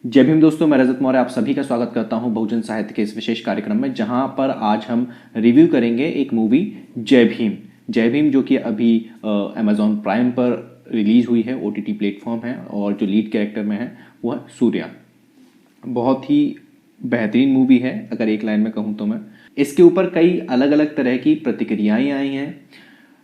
जय भीम दोस्तों, मैं रजत मौर्य आप सभी का स्वागत करता हूं बहुजन साहित्य के इस विशेष कार्यक्रम में, जहां पर आज हम रिव्यू करेंगे एक मूवी जय भीम। जय भीम जो कि अभी अमेजॉन प्राइम पर रिलीज हुई है, ओटीटी प्लेटफॉर्म है, और जो लीड कैरेक्टर में है वो है सूर्या। बहुत ही बेहतरीन मूवी है अगर एक लाइन में कहूँ तो मैं। इसके ऊपर कई अलग अलग तरह की प्रतिक्रियाएं आई हैं,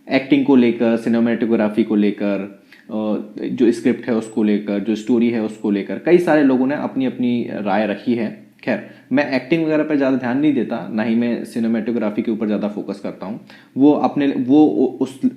एक्टिंग को लेकर, सिनेमेटोग्राफी को लेकर, जो स्क्रिप्ट है उसको लेकर, जो स्टोरी है उसको लेकर कई सारे लोगों ने अपनी अपनी राय रखी है। खैर, मैं एक्टिंग वगैरह पर ज़्यादा ध्यान नहीं देता, ना ही मैं सिनेमेटोग्राफी के ऊपर ज़्यादा फोकस करता हूँ। वो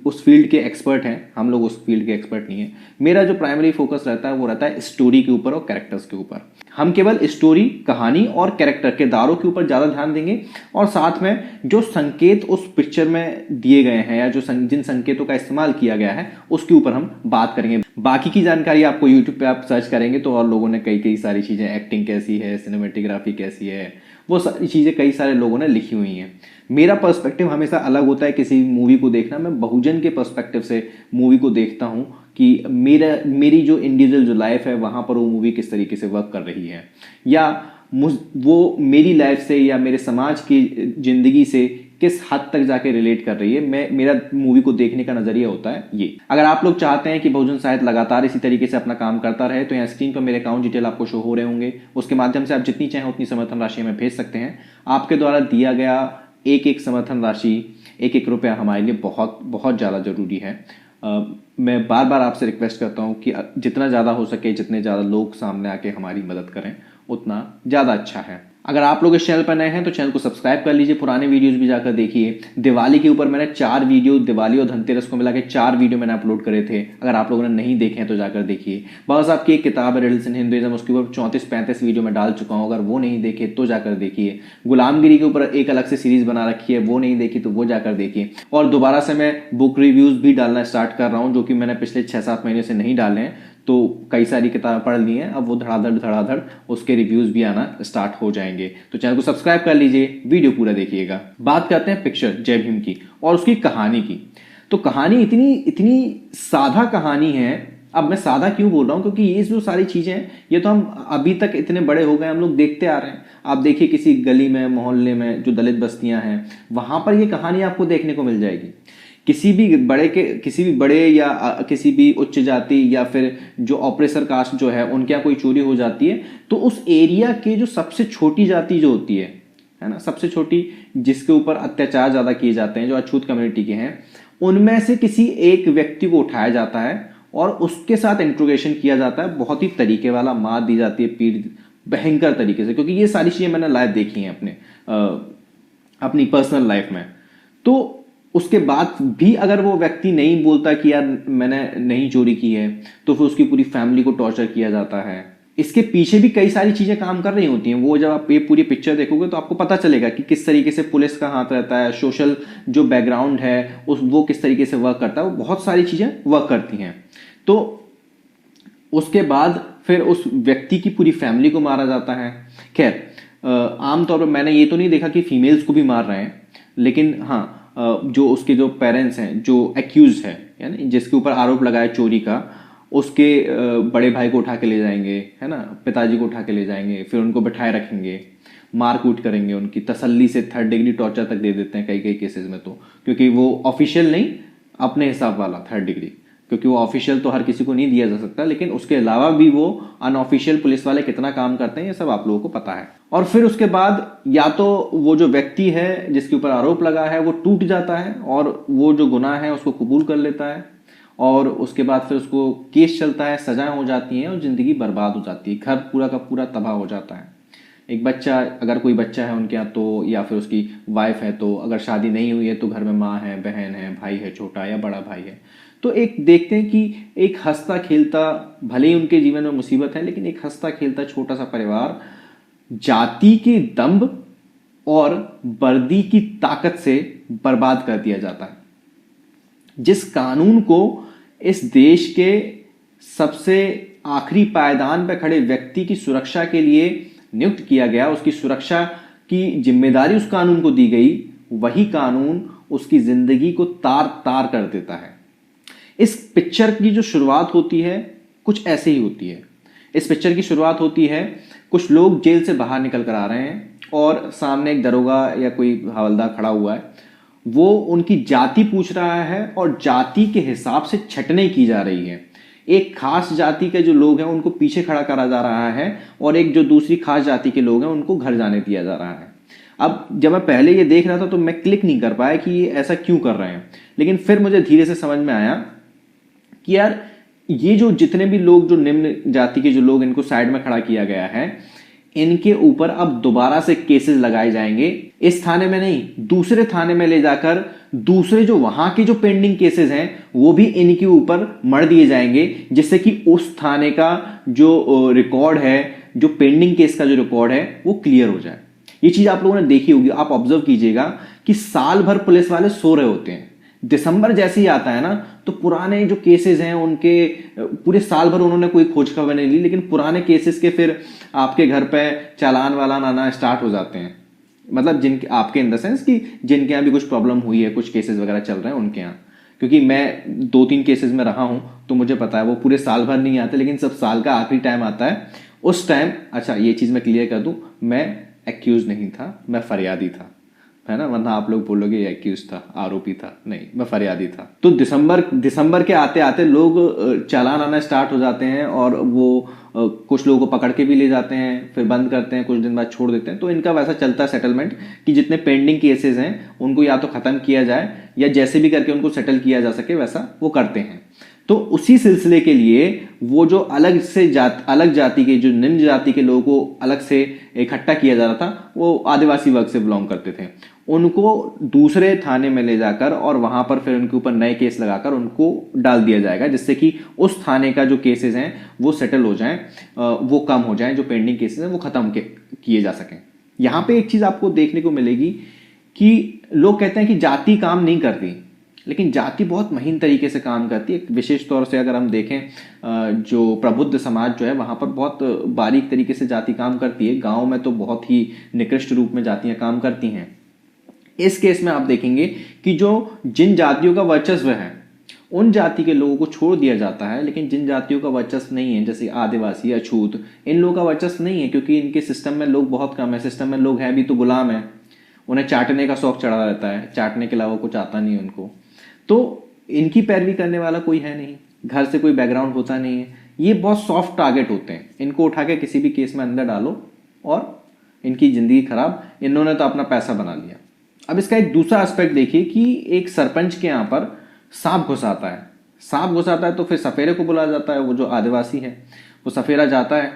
उस फील्ड के एक्सपर्ट हैं, हम लोग उस फील्ड के एक्सपर्ट नहीं है। मेरा जो प्राइमरी फोकस रहता है वो रहता है स्टोरी के ऊपर और कैरेक्टर्स के ऊपर। हम केवल स्टोरी, कहानी और कैरेक्टर किरदारों के ऊपर ज़्यादा ध्यान देंगे, और साथ में जो संकेत उस पिक्चर में दिए गए हैं या जो जिन संकेतों का इस्तेमाल किया गया है उसके ऊपर हम बात करेंगे। बाकी की जानकारी आपको यूट्यूब पे आप सर्च करेंगे तो और लोगों ने कई कई सारी चीज़ें, एक्टिंग कैसी है, सिनेमेटोग्राफी कैसी है, वो सारी चीज़ें कई सारे लोगों ने लिखी हुई हैं। मेरा पर्सपेक्टिव हमेशा अलग होता है किसी मूवी को देखना। मैं बहुजन के पर्सपेक्टिव से मूवी को देखता हूँ कि मेरी जो इंडिविजुअल जो लाइफ है वहाँ पर वो मूवी किस तरीके से वर्क कर रही है, या वो मेरी लाइफ से या मेरे समाज की जिंदगी से किस हद तक जाके रिलेट कर रही है। मेरा मूवी को देखने का नजरिया होता है ये। अगर आप लोग चाहते हैं कि बहुजन साहित्य लगातार इसी तरीके से अपना काम करता रहे तो यहाँ स्क्रीन पर मेरे अकाउंट डिटेल आपको शो हो रहे होंगे, उसके माध्यम से आप जितनी चाहें उतनी समर्थन राशि में भेज सकते हैं। आपके द्वारा दिया गया एक एक समर्थन राशि, एक एक रुपया हमारे लिए बहुत बहुत ज़्यादा जरूरी है। मैं बार बार आपसे रिक्वेस्ट करता हूँ कि जितना ज़्यादा हो सके, जितने ज़्यादा लोग सामने आके हमारी मदद करें उतना ज़्यादा अच्छा है। अगर आप लोग इस चैनल पर नए हैं तो चैनल को सब्सक्राइब कर लीजिए, पुराने वीडियोस भी जाकर देखिए। दिवाली के ऊपर मैंने 4 वीडियो, दिवाली और धनतेरस को मिला के 4 वीडियो मैंने अपलोड करे थे। अगर आप लोगों ने नहीं देखे हैं तो जाकर देखिए। बाबा साहब की एक किताब है रिडल्स इन हिंदुइज्म, उसके ऊपर 34-35 वीडियो में डाल चुका हूँ, अगर वो नहीं देखे तो जाकर देखिए। गुलामगिरी के ऊपर एक अलग से सीरीज बना रखी है, वो नहीं देखी तो वो जाकर देखिए। और दोबारा से मैं बुक रिव्यूज भी डालना स्टार्ट कर रहा हूँ, जो कि मैंने पिछले 6-7 महीने से नहीं डाले हैं। तो कई सारी किताबें पढ़ ली हैं, अब वो धड़ाधड़ उसके रिव्यूज भी आना स्टार्ट हो जाएंगे। तो चैनल को सब्सक्राइब कर लीजिए, वीडियो पूरा देखिएगा। बात करते हैं पिक्चर जय भीम की और उसकी कहानी की। तो कहानी इतनी इतनी सादा कहानी है। अब मैं सादा क्यों बोल रहा हूं, क्योंकि ये जो सारी चीजें हैं ये तो हम अभी तक इतने बड़े हो गए, हम लोग देखते आ रहे हैं। आप देखिए किसी गली में, मोहल्ले में जो दलित बस्तियां हैं वहां पर ये कहानी आपको देखने को मिल जाएगी। किसी भी बड़े या किसी भी उच्च जाति या फिर जो ऑपरेसर कास्ट जो है उनके यहाँ कोई चोरी हो जाती है तो उस एरिया के जो सबसे छोटी जाति जो होती है ना, सबसे छोटी, जिसके ऊपर अत्याचार ज्यादा किए जाते हैं, जो अछूत कम्युनिटी के हैं, उनमें से किसी एक व्यक्ति को उठाया जाता है और उसके साथ इंट्रोगेशन किया जाता है। बहुत ही तरीके वाला मार दी जाती है, पीट, भयंकर तरीके से, क्योंकि ये सारी चीजें मैंने लाइव देखी हैं अपनी पर्सनल लाइफ में। तो उसके बाद भी अगर वो व्यक्ति नहीं बोलता कि यार मैंने नहीं चोरी की है, तो फिर उसकी पूरी फैमिली को टॉर्चर किया जाता है। इसके पीछे भी कई सारी चीजें काम कर रही होती हैं। वो जब आप ये पूरी पिक्चर देखोगे तो आपको पता चलेगा कि किस तरीके से पुलिस का हाथ रहता है, सोशल जो बैकग्राउंड है वो किस तरीके से वर्क करता है, वो बहुत सारी चीजें वर्क करती हैं। तो उसके बाद फिर उस व्यक्ति की पूरी फैमिली को मारा जाता है। खैर, आमतौर पर मैंने ये तो नहीं देखा कि फीमेल्स को भी मार रहे हैं, लेकिन हाँ, जो उसके जो पेरेंट्स हैं, जो एक्यूज है, यानी जिसके ऊपर आरोप लगाया चोरी का, उसके बड़े भाई को उठा के ले जाएंगे, है ना, पिताजी को उठा के ले जाएंगे, फिर उनको बैठाए रखेंगे, मार कूट करेंगे, उनकी तसल्ली से 3rd डिग्री टॉर्चर तक दे देते हैं कई कई केसेस में। तो क्योंकि वो ऑफिशियल नहीं, अपने हिसाब वाला 3rd डिग्री, क्योंकि वो ऑफिशियल तो हर किसी को नहीं दिया जा सकता, लेकिन उसके अलावा भी वो अनऑफिशियल पुलिस वाले कितना काम करते हैं ये सब आप लोगों को पता है। और फिर उसके बाद या तो वो जो व्यक्ति है जिसके ऊपर आरोप लगा है वो टूट जाता है और वो जो गुनाह है उसको कबूल कर लेता है, और उसके बाद फिर उसको केस चलता है, सजाएं हो जाती हैं और जिंदगी बर्बाद हो जाती है, घर पूरा का पूरा तबाह हो जाता है। एक बच्चा, अगर कोई बच्चा है उनके यहाँ तो, या फिर उसकी वाइफ है तो, अगर शादी नहीं हुई है तो घर में माँ है, बहन है, भाई है छोटा या बड़ा भाई है, तो एक देखते हैं कि एक हंसता खेलता, भले ही उनके जीवन में मुसीबत है, लेकिन एक हंसता खेलता छोटा सा परिवार जाति के दंभ और वर्दी की ताकत से बर्बाद कर दिया जाता है। जिस कानून को इस देश के सबसे आखिरी पायदान पर खड़े व्यक्ति की सुरक्षा के लिए नियुक्त किया गया, उसकी सुरक्षा की जिम्मेदारी उस कानून को दी गई, वही कानून उसकी जिंदगी को तार तार कर देता है। इस पिक्चर की जो शुरुआत होती है कुछ ऐसे ही होती है। इस पिक्चर की शुरुआत होती है, कुछ लोग जेल से बाहर निकल कर आ रहे हैं और सामने एक दरोगा या कोई हवलदार खड़ा हुआ है। वो उनकी जाति पूछ रहा है और जाति के हिसाब से छटनी की जा रही है। एक खास जाति के जो लोग हैं उनको पीछे खड़ा करा जा रहा है और एक जो दूसरी खास जाति के लोग हैं उनको घर जाने दिया जा रहा है। अब जब मैं पहले ये देख रहा था तो मैं क्लिक नहीं कर पाया कि ये ऐसा क्यों कर रहे हैं, लेकिन फिर मुझे धीरे से समझ में आया कि यार ये जो जितने भी लोग जो निम्न जाति के जो लोग इनको साइड में खड़ा किया गया है, इनके ऊपर अब दोबारा से केसेस लगाए जाएंगे। इस थाने में नहीं, दूसरे थाने में ले जाकर दूसरे जो वहां के जो पेंडिंग केसेस हैं वो भी इनके ऊपर मर दिए जाएंगे, जिससे कि उस थाने का जो रिकॉर्ड है, जो पेंडिंग केस का जो रिकॉर्ड है वो क्लियर हो जाए। ये चीज आप लोगों ने देखी होगी, आप ऑब्जर्व कीजिएगा कि साल भर पुलिस वाले सो रहे होते हैं, दिसंबर जैसे ही आता है ना तो पुराने जो केसेस हैं उनके पूरे साल भर उन्होंने कोई खोज खबर नहीं ली, लेकिन पुराने केसेस के फिर आपके घर पे चालान वालान आना स्टार्ट हो जाते हैं। मतलब जिनके आपके इन द सेंस कि जिनके यहाँ भी कुछ प्रॉब्लम हुई है, कुछ केसेस वगैरह चल रहे हैं उनके यहाँ, क्योंकि मैं 2-3 केसेस में रहा हूं तो मुझे पता है वो पूरे साल भर नहीं आते, लेकिन सब साल का आखिरी टाइम आता है उस टाइम। अच्छा ये चीज मैं क्लियर कर दूं, मैं एक्यूज नहीं था, मैं फरियादी था, है ना, वरना आप लोग बोलोगे एक्यूज था, आरोपी था, नहीं मैं फरियादी था। तो दिसंबर के आते आते लोग चालान आना स्टार्ट हो जाते हैं और वो कुछ लोगों को पकड़ के भी ले जाते हैं, फिर बंद करते हैं, कुछ दिन बाद छोड़ देते हैं। तो इनका वैसा चलता है सेटलमेंट कि जितने पेंडिंग केसेस हैं उनको या तो खत्म किया जाए या जैसे भी करके उनको सेटल किया जा सके वैसा वो करते हैं। तो उसी सिलसिले के लिए वो जो अलग जाति के जो निम्न जाति के लोगों को अलग से इकट्ठा किया जा रहा था, वो आदिवासी वर्ग से बिलोंग करते थे, उनको दूसरे थाने में ले जाकर और वहां पर फिर उनके ऊपर नए केस लगाकर उनको डाल दिया जाएगा, जिससे कि उस थाने का जो केसेस हैं वो सेटल हो जाएं, वो कम हो जाएं, जो पेंडिंग केसेस हैं वो खत्म किए जा सकें। यहां पे एक चीज आपको देखने को मिलेगी कि लोग कहते हैं कि जाति काम नहीं करती, लेकिन जाति बहुत महीन तरीके से काम करती है। विशेष तौर से अगर हम देखें जो प्रबुद्ध समाज जो है वहां पर बहुत बारीक तरीके से जाति काम करती है, गांव में तो बहुत ही निकृष्ट रूप में जातियां काम करती हैं। इस केस में आप देखेंगे कि जो जिन जातियों का वर्चस्व है उन जाति के लोगों को छोड़ दिया जाता है, लेकिन जिन जातियों का वर्चस्व नहीं है जैसे आदिवासी, अछूत, इन लोगों का वर्चस्व नहीं है क्योंकि इनके सिस्टम में लोग बहुत कम है। सिस्टम में लोग हैं भी तो गुलाम है, उन्हें चाटने का शौक चढ़ा रहता है, चाटने के अलावा कुछ आता नहीं उनको। तो इनकी पैरवी करने वाला कोई है नहीं, घर से कोई बैकग्राउंड होता नहीं है, ये बहुत सॉफ्ट टारगेट होते हैं। इनको उठा के किसी भी केस में अंदर डालो और इनकी जिंदगी खराब, इन्होंने तो अपना पैसा बना लिया। अब इसका एक दूसरा एस्पेक्ट देखिए कि एक सरपंच के यहाँ पर सांप घुसाता है, तो फिर सफेरे को बुलाया जाता है। वो जो आदिवासी है वो सफेरा जाता है,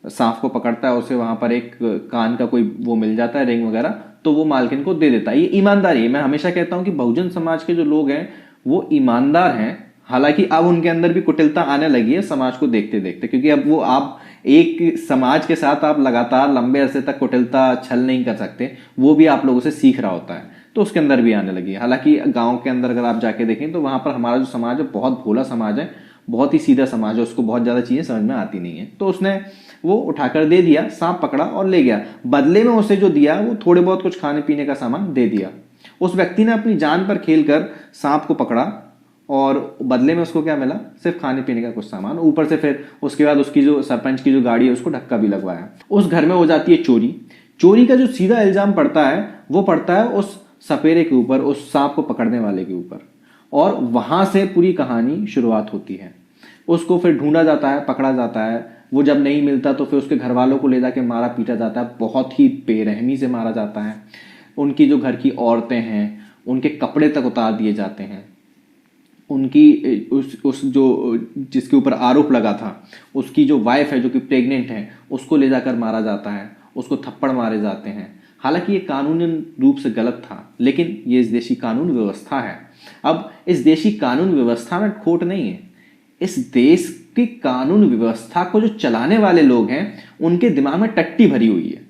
सांप को पकड़ता है, उसे वहां पर एक कान का कोई वो मिल जाता है रिंग वगैरह, तो वो मालकिन को दे देता है। ये ईमानदारी है। मैं हमेशा कहता हूं कि बहुजन समाज के जो लोग हैं वो ईमानदार हैं, हालांकि अब उनके अंदर भी कुटिलता आने लगी है समाज को देखते देखते, क्योंकि अब वो आप एक समाज के साथ आप लगातार लंबे अरसे तक कुटिलता छल नहीं कर सकते, वो भी आप लोगों से सीख रहा होता है, तो उसके अंदर भी आने लगी है। हालांकि गांव के अंदर अगर आप जाके देखें तो वहां पर हमारा जो समाज है बहुत भोला समाज है, बहुत ही सीधा समाज है, उसको बहुत ज्यादा चीजें समझ में आती नहीं है। तो उसने वो उठाकर दे दिया, सांप पकड़ा और ले गया। बदले में उसे जो दिया वो थोड़े बहुत कुछ खाने पीने का सामान दे दिया। उस व्यक्ति ने अपनी जान पर खेलकर सांप को पकड़ा और बदले में उसको क्या मिला, सिर्फ खाने पीने का कुछ सामान, ऊपर से फिर उसके बाद उसकी जो सरपंच की जो गाड़ी है उसको धक्का भी लगवाया। उस घर में हो जाती है चोरी। चोरी का जो सीधा इल्जाम पड़ता है वो पड़ता है उस सपेरे के ऊपर, उस सांप को पकड़ने वाले के ऊपर, और वहां से पूरी कहानी शुरुआत होती है। उसको फिर ढूंढा जाता है, पकड़ा जाता है, वो जब नहीं मिलता तो फिर उसके घर वालों को ले जाके मारा पीटा जाता है, बहुत ही बेरहमी से मारा जाता है। उनकी जो घर की औरतें हैं उनके कपड़े तक उतार दिए जाते हैं। उनकी उस जो जिसके ऊपर आरोप लगा था उसकी जो वाइफ है जो कि प्रेग्नेंट है उसको ले जाकर मारा जाता है, उसको थप्पड़ मारे जाते हैं। हालांकि ये कानूनी रूप से गलत था, लेकिन ये इस देशी कानून व्यवस्था है। अब इस देशी कानून व्यवस्था में खोट नहीं है, इस देश की कानून व्यवस्था को जो चलाने वाले लोग हैं उनके दिमाग में टट्टी भरी हुई है,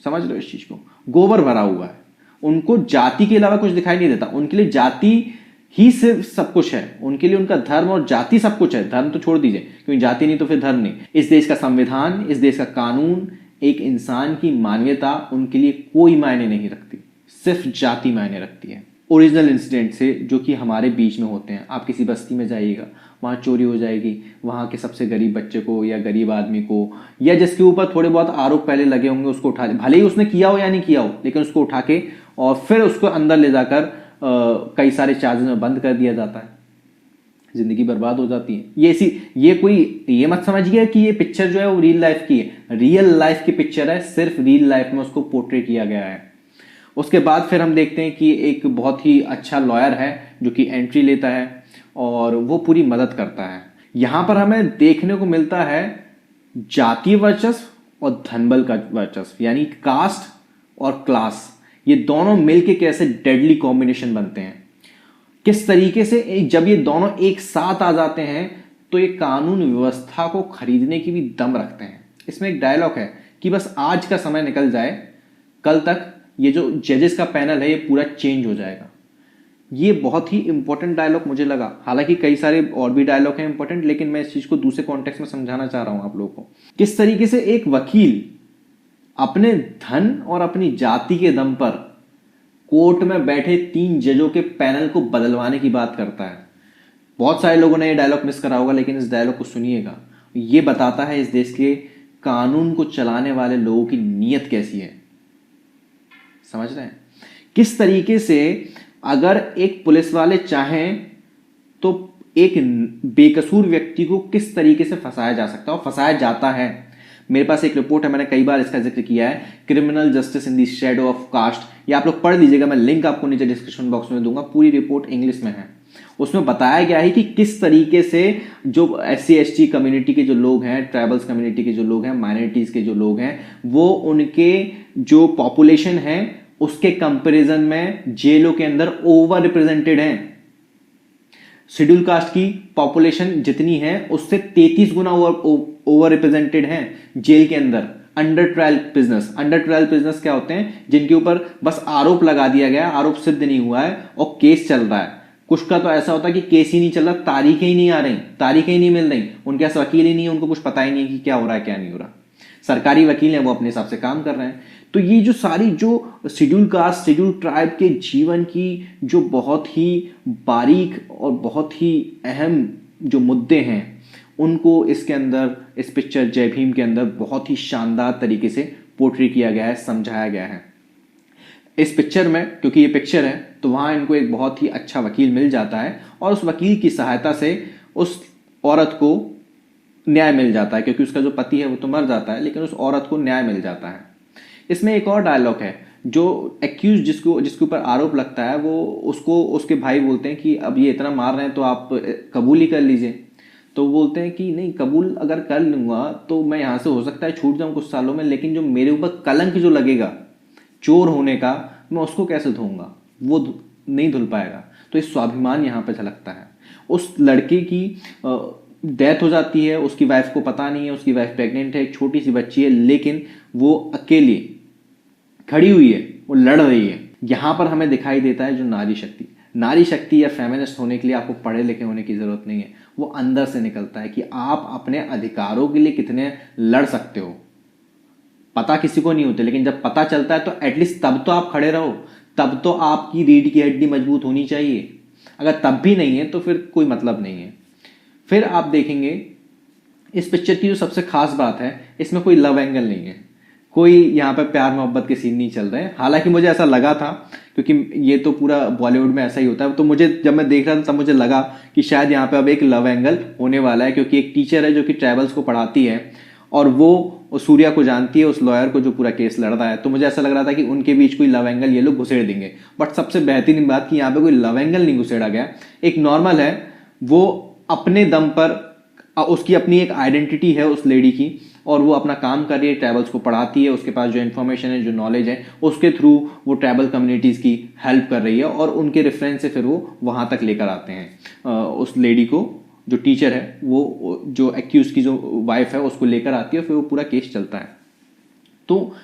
समझ लो इस चीज को, गोबर भरा हुआ है। उनको जाति के अलावा कुछ दिखाई नहीं देता, उनके लिए जाति ही सिर्फ सब कुछ है, उनके लिए उनका धर्म और जाति सब कुछ है। धर्म तो छोड़ दीजिए, क्योंकि जाति नहीं तो फिर धर्म नहीं। इस देश का संविधान, इस देश का कानून, एक इंसान की मानवीयता उनके लिए कोई मायने नहीं रखती, सिर्फ जाति मायने रखती है। ओरिजिनल इंसिडेंट से जो कि हमारे बीच में होते हैं, आप किसी बस्ती में जाइएगा वहाँ चोरी हो जाएगी, वहाँ के सबसे गरीब बच्चे को या गरीब आदमी को या जिसके ऊपर थोड़े बहुत आरोप पहले लगे होंगे उसको उठा ले, भले ही उसने किया हो या नहीं किया हो, लेकिन उसको उठा के और फिर उसको अंदर ले जाकर कई सारे चार्जेस में बंद कर दिया जाता है, जिंदगी बर्बाद हो जाती है। ये मत समझिए कि ये पिक्चर जो है वो रियल लाइफ की है, रियल लाइफ की पिक्चर है, सिर्फ रियल लाइफ में उसको पोर्ट्रे किया गया है। उसके बाद फिर हम देखते हैं कि एक बहुत ही अच्छा लॉयर है जो कि एंट्री लेता है और वो पूरी मदद करता है। यहां पर हमें देखने को मिलता है जातीय वर्चस्व और धनबल का वर्चस्व, यानी कास्ट और क्लास, ये दोनों मिलके कैसे डेडली कॉम्बिनेशन बनते हैं, किस तरीके से जब ये दोनों एक साथ आ जाते हैं तो ये कानून व्यवस्था को खरीदने की भी दम रखते हैं। इसमें एक डायलॉग है कि बस आज का समय निकल जाए, कल तक ये जो जजेस का पैनल है ये पूरा चेंज हो जाएगा। ये बहुत ही इंपॉर्टेंट डायलॉग मुझे लगा, हालांकि कई सारे और भी डायलॉग हैं इंपॉर्टेंट, लेकिन मैं इस चीज को दूसरे कॉन्टेक्स्ट में समझाना चाह रहा हूं आप लोगों को। किस तरीके से एक वकील अपने धन और अपनी जाति के दम पर कोर्ट में बैठे 3 जजों के पैनल को बदलवाने की बात करता है। बहुत सारे लोगों ने ये डायलॉग मिस करा होगा, लेकिन इस डायलॉग को सुनिएगा। ये बताता है इस देश के कानून को चलाने वाले लोगों की नीयत कैसी है, समझ रहे हैं? किस तरीके से अगर एक पुलिस वाले चाहें तो एक बेकसूर व्यक्ति को किस तरीके से फंसाया जा सकता है और फंसाया जाता है। मेरे पास एक रिपोर्ट है, मैंने कई बार इसका जिक्र किया है, criminal justice in the shadow of caste. ये आप लोग पढ़ लीजिएगा, मैं लिंक आपको नीचे डिस्क्रिप्शन बॉक्स में दूंगा। पूरी रिपोर्ट इंग्लिश में है। उसमें बताया गया है कि किस तरीके से जो SC ST कम्युनिटी के जो लोग हैं, ट्राइबल्स कम्युनिटी के जो लोग हैं, माइनॉरिटीज के जो लोग हैं, वो उनके जो पॉपुलेशन है उसके कंपैरिजन में जेलों के अंदर ओवर रिप्रेजेंटेड हैं। शेड्यूल कास्ट की पॉपुलेशन जितनी है उससे 33 गुना ओवर रिप्रेजेंटेड हैं जेल के अंदर। अंडर ट्रायल प्रिजनर्स क्या होते हैं? जिनके ऊपर बस आरोप लगा दिया गया, आरोप सिद्ध नहीं हुआ है और केस चल रहा है। कुछ का तो ऐसा होता है कि केस ही नहीं चल रहा, तारीखें ही नहीं आ रही, तारीखें ही नहीं मिल रही, उनके पास वकील ही नहीं है, उनको कुछ पता ही नहीं है कि क्या हो रहा है क्या नहीं हो रहा। सरकारी वकील हैं, वो अपने हिसाब से काम कर रहे हैं। तो ये जो सारी जो शेड्यूल कास्ट, शेड्यूल ट्राइब के जीवन की जो बहुत ही बारीक और बहुत ही अहम जो मुद्दे हैं, उनको इसके अंदर, इस पिक्चर जय भीम के अंदर बहुत ही शानदार तरीके से पोर्ट्रे किया गया है, समझाया गया है। इस पिक्चर में, क्योंकि ये पिक्चर है, तो वहां इनको एक बहुत ही अच्छा वकील मिल जाता है और उस वकील की सहायता से उस औरत को न्याय मिल जाता है, क्योंकि उसका जो पति है वो तो मर जाता है, लेकिन उस औरत को न्याय मिल जाता है। इसमें एक और डायलॉग है, जो एक्यूज जिसके ऊपर आरोप लगता है, वो उसको उसके भाई बोलते हैं कि अब ये इतना मार रहे हैं तो आप कबूल ही कर लीजिए। तो वो बोलते हैं कि नहीं, कबूल अगर कर लूंगा तो मैं यहाँ से हो सकता है छूट जाऊं कुछ सालों में, लेकिन जो मेरे ऊपर कलंक जो लगेगा चोर होने का, मैं उसको कैसे धोऊंगा, वो नहीं धुल पाएगा। तो इस स्वाभिमान यहाँ पे झलकता है। उस लड़के की डेथ हो जाती है, उसकी वाइफ को पता नहीं है, उसकी वाइफ प्रेग्नेंट है, एक छोटी सी बच्ची है, लेकिन वो अकेली खड़ी हुई है, वो लड़ रही है। यहां पर हमें दिखाई देता है जो नारी शक्ति या फेमिनिस्ट होने के लिए आपको पढ़े लिखे होने की जरूरत नहीं है, वो अंदर से निकलता है कि आप अपने अधिकारों के लिए कितने लड़ सकते हो। पता किसी को नहीं होते, लेकिन जब पता चलता है तो एटलीस्ट तब तो आप खड़े रहो, तब तो आपकी रीढ़ की हड्डी मजबूत होनी चाहिए। अगर तब भी नहीं है तो फिर कोई मतलब नहीं है। फिर आप देखेंगे इस पिक्चर की जो सबसे खास बात है, इसमें कोई लव एंगल नहीं है, कोई यहाँ पे प्यार मोहब्बत के सीन नहीं चल रहे हैं। हालांकि मुझे ऐसा लगा था, क्योंकि ये तो पूरा बॉलीवुड में ऐसा ही होता है, तो मुझे जब मैं देख रहा था तब मुझे लगा कि शायद यहाँ पे अब एक लव एंगल होने वाला है, क्योंकि एक टीचर है जो कि ट्राइबल्स को पढ़ाती है और वो सूर्या को जानती है, उस लॉयर को जो पूरा केस लड़ रहा है। तो मुझे ऐसा लग रहा था कि उनके बीच कोई लव एंगल ये लोग घुसेड़ देंगे, बट सबसे बेहतरीन बात कि यहाँ पे कोई लव एंगल नहीं घुसेड़ा गया। एक नॉर्मल है, वो अपने दम पर, उसकी अपनी एक आइडेंटिटी है उस लेडी की, और वो अपना काम कर रही है, ट्राइबल्स को पढ़ाती है, उसके पास जो इन्फॉर्मेशन है, जो नॉलेज है, उसके थ्रू वो ट्राइबल कम्युनिटीज की हेल्प कर रही है, और उनके रेफरेंस से फिर वो वहां तक लेकर आते हैं उस लेडी को। जो टीचर है वो जो एक्यूज की जो वाइफ है उसको लेकर आती है, फिर वो पूरा केस चलता है। तो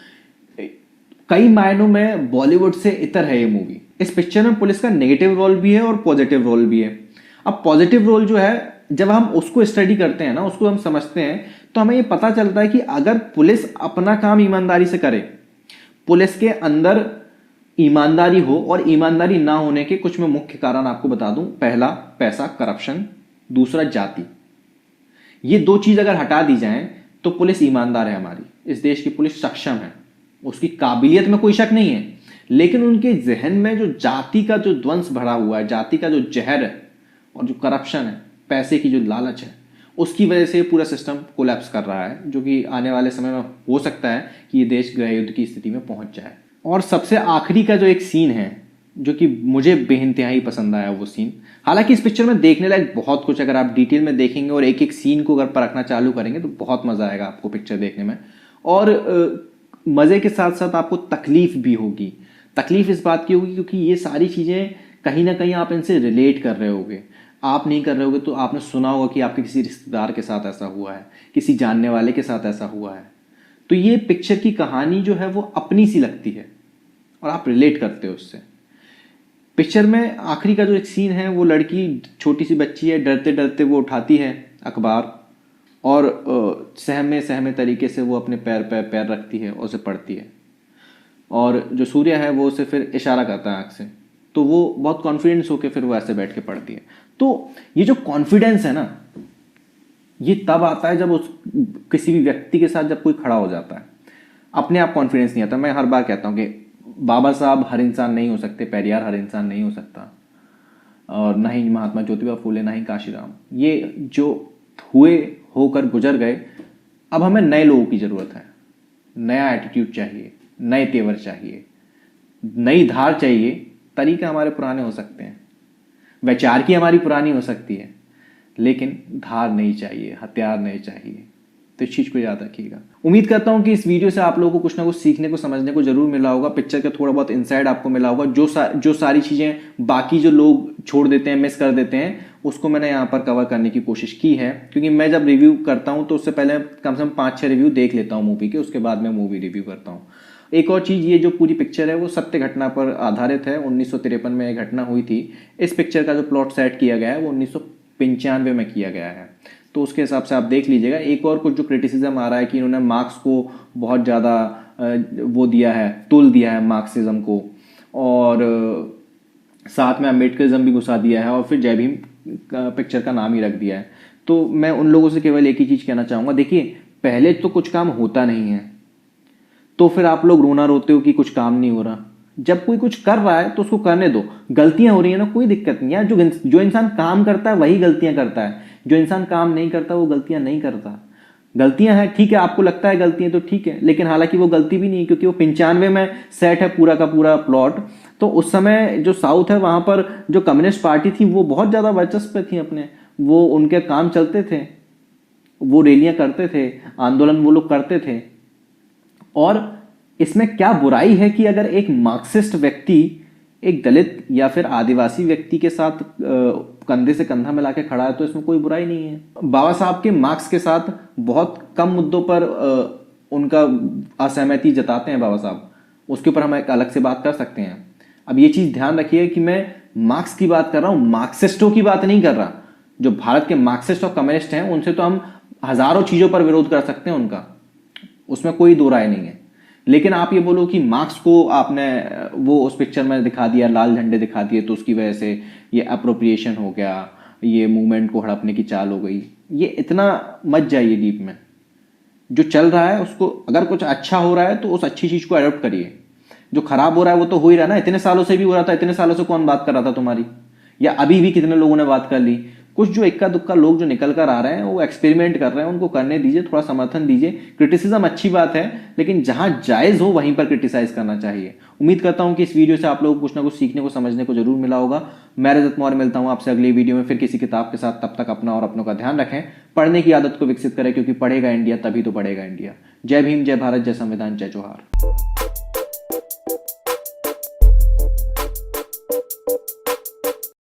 कई मायनों में बॉलीवुड से इतर है ये मूवी। इस पिक्चर में पुलिस का नेगेटिव रोल भी है और पॉजिटिव रोल भी है। अब पॉजिटिव रोल जो है, जब हम उसको स्टडी करते हैं ना, उसको हम समझते हैं, तो हमें ये पता चलता है कि अगर पुलिस अपना काम ईमानदारी से करे, पुलिस के अंदर ईमानदारी हो, और ईमानदारी ना होने के कुछ मैं मुख्य कारण आपको बता दूं। पहला, पैसा, करप्शन, दूसरा जाति। ये दो चीज अगर हटा दी जाए तो पुलिस ईमानदार है, हमारी इस देश की पुलिस सक्षम है, उसकी काबिलियत में कोई शक नहीं है। लेकिन उनके जहन में जो जाति का जो द्वंस भरा हुआ है, जाति का जो जहर है और जो करप्शन है, पैसे की जो लालच है, उसकी वजह से पूरा सिस्टम कोलैप्स कर रहा है, जो कि आने वाले समय में हो सकता है कि ये देश गृह युद्ध की स्थिति में पहुंच जाए। और सबसे आखिरी का जो एक सीन है जो कि मुझे बेइंतहाई पसंद आया, वो सीन, हालांकि इस पिक्चर में देखने लायक बहुत कुछ, अगर आप डिटेल में देखेंगे और एक एक सीन को अगर परखना चालू करेंगे तो बहुत मजा आएगा आपको पिक्चर देखने में। और मजे के साथ साथ आपको तकलीफ भी होगी। तकलीफ इस बात की होगी क्योंकि ये सारी चीजें कहीं ना कहीं आप इनसे रिलेट कर रहे होगे। आप नहीं कर रहे होगे तो आपने सुना होगा कि आपके किसी रिश्तेदार के साथ ऐसा हुआ है, किसी जानने वाले के साथ ऐसा हुआ है। तो ये पिक्चर की कहानी जो है वो अपनी सी लगती है और आप रिलेट करते हो उससे। पिक्चर में आखिरी का जो एक सीन है, वो लड़की, छोटी सी बच्ची है, डरते डरते वो उठाती है अखबार और सहमे सहमे तरीके से वो अपने पैर पे पैर रखती है और उसे पढ़ती है। और जो सूर्य है वो उसे फिर इशारा करता है आँख से, तो वो बहुत कॉन्फिडेंस होकर फिर वो ऐसे बैठ के पढ़ती है। तो ये जो कॉन्फिडेंस है ना, ये तब आता है जब उस किसी भी व्यक्ति के साथ जब कोई खड़ा हो जाता है। अपने आप कॉन्फिडेंस नहीं आता। मैं हर बार कहता हूँ कि बाबा साहब हर इंसान नहीं हो सकते, पेरियार हर इंसान नहीं हो सकता, और ना ही महात्मा ज्योतिबा फूले, ना ही काशीराम। ये जो हुए होकर गुजर गए। अब हमें नए लोगों की जरूरत है, नया एटीट्यूड चाहिए, नए तेवर चाहिए, नई धार चाहिए। तरीके हमारे पुराने हो सकते हैं, वैचार की हमारी पुरानी हो सकती है, लेकिन धार नहीं चाहिए, हथियार नहीं चाहिए। तो इस चीज को याद रखिएगा। उम्मीद करता हूं कि इस वीडियो से आप लोगों को कुछ ना कुछ सीखने को, समझने को जरूर मिला होगा। पिक्चर का थोड़ा बहुत इनसाइड आपको मिला होगा। जो सारी चीजें बाकी जो लोग छोड़ देते हैं, मिस कर देते हैं, उसको मैंने यहाँ पर कवर करने की कोशिश की है। क्योंकि मैं जब रिव्यू करता हूँ तो उससे पहले कम से कम 5-6 रिव्यू देख लेता हूँ मूवी के, उसके बाद मैं मूवी रिव्यू करता हूँ। एक और चीज, ये जो पूरी पिक्चर है वो सत्य घटना पर आधारित है। 1953 में एक घटना हुई थी। इस पिक्चर का जो प्लॉट सेट किया गया है वो 1995 में किया गया है। तो उसके हिसाब से आप देख लीजिएगा। एक और कुछ जो क्रिटिसिज्म आ रहा है कि इन्होंने मार्क्स को बहुत ज़्यादा वो दिया है, तुल दिया है मार्क्सिज्म को, और साथ में अम्बेडकरिज्म भी घुसा दिया है, और फिर जय भीम पिक्चर का नाम ही रख दिया है। तो मैं उन लोगों से केवल एक ही चीज़ कहना चाहूँगा, देखिए पहले तो कुछ काम होता नहीं है तो फिर आप लोग रोना रोते हो कि कुछ काम नहीं हो रहा। जब कोई कुछ कर रहा है तो उसको करने दो। गलतियां हो रही है ना, कोई दिक्कत नहीं है। जो इंसान काम करता है वही गलतियां करता है, जो इंसान काम नहीं करता वो गलतियां नहीं करता। गलतियां हैं, ठीक है, आपको लगता है गलतियां तो ठीक है, लेकिन हालांकि वो गलती भी नहीं है, क्योंकि वो 95 में सेट है पूरा का पूरा प्लॉट। तो उस समय जो साउथ है वहां पर जो कम्युनिस्ट पार्टी थी वो बहुत ज्यादा वर्चस्व पे थी अपने, वो उनके काम चलते थे, वो रैलियां करते थे, आंदोलन वो लोग करते थे। और इसमें क्या बुराई है कि अगर एक मार्क्सिस्ट व्यक्ति एक दलित या फिर आदिवासी व्यक्ति के साथ कंधे से कंधा मिला के खड़ा है, तो इसमें कोई बुराई नहीं है। बाबा साहब के मार्क्स के साथ बहुत कम मुद्दों पर उनका असहमति जताते हैं बाबा साहब, उसके ऊपर हम एक अलग से बात कर सकते हैं। अब ये चीज ध्यान रखिए कि मैं मार्क्स की बात कर रहा हूं, मार्क्सिस्टों की बात नहीं कर रहा। जो भारत के मार्क्सिस्ट और कम्युनिस्ट हैं उनसे तो हम हजारों चीजों पर विरोध कर सकते हैं उनका, उसमें कोई दो राय नहीं है। लेकिन आप ये बोलो कि मार्क्स को आपने वो उस पिक्चर में दिखा दिया, लाल झंडे दिखा दिए, तो उसकी वजह से ये अप्रोप्रिएशन हो गया, ये मूवमेंट को हड़पने की चाल हो गई। ये इतना मत जाइए डीप में। जो चल रहा है उसको, अगर कुछ अच्छा हो रहा है तो उस अच्छी चीज को अडॉप्ट करिए। जो खराब हो रहा है वो तो हो ही रहा है ना, इतने सालों से भी हो रहा था। इतने सालों से कौन बात कर रहा था तुम्हारी, या अभी भी कितने लोगों ने बात कर ली। कुछ जो इक्का दुक्का लोग जो निकल कर आ रहे हैं वो एक्सपेरिमेंट कर रहे हैं, उनको करने दीजिए, थोड़ा समर्थन दीजिए। क्रिटिसिज्म अच्छी बात है, लेकिन जहां जायज हो वहीं पर क्रिटिसाइज करना चाहिए। उम्मीद करता हूं कि इस वीडियो से आप लोगों को कुछ ना कुछ सीखने को, समझने को जरूर मिला होगा। मैं रजत मौर्य मिलता हूं आपसे अगली वीडियो में फिर किसी किताब के साथ। तब तक अपना और अपनों का ध्यान रखें, पढ़ने की आदत को विकसित करें, क्योंकि पढ़ेगा इंडिया तभी तो बढ़ेगा इंडिया। जय भीम, जय भारत, जय संविधान, जय जोहार।